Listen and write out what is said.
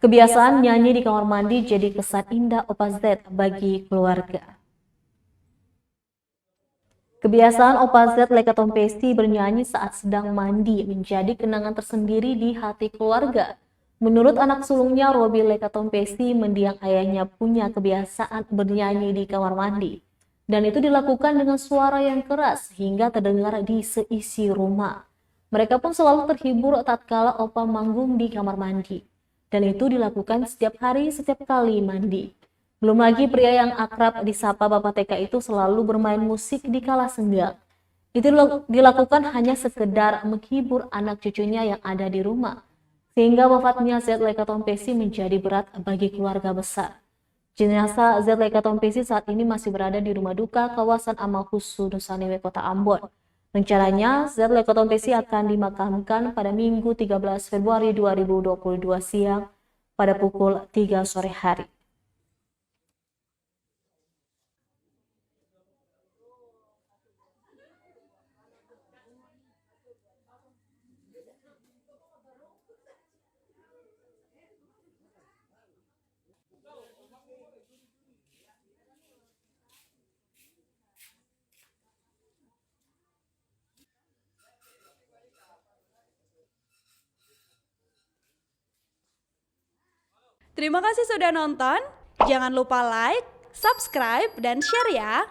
Kebiasaan nyanyi di kamar mandi jadi kesan indah Opa Z bagi keluarga. Kebiasaan Opa Z Lekatompesti bernyanyi saat sedang mandi menjadi kenangan tersendiri di hati keluarga. Menurut anak sulungnya, Robi Lekatompesti, mendiang ayahnya punya kebiasaan bernyanyi di kamar mandi. Dan itu dilakukan dengan suara yang keras hingga terdengar di seisi rumah. Mereka pun selalu terhibur tatkala Opa manggung di kamar mandi. Dan itu dilakukan setiap hari, setiap kali mandi. Belum lagi pria yang akrab disapa Bapak TK itu selalu bermain musik di kala senggang. Itu dilakukan hanya sekedar menghibur anak cucunya yang ada di rumah. Sehingga wafatnya Z Lekatompesti menjadi berat bagi keluarga besar. Jenazah Z Lekatompesti saat ini masih berada di rumah duka kawasan Amalhusu, Nusa Tenggara, Kota Ambon. Rencananya, Z Lekatompesti akan dimakamkan pada Minggu 13 Februari 2022 siang pada pukul 3 sore hari. Terima kasih sudah nonton. Jangan lupa like, subscribe, dan share ya.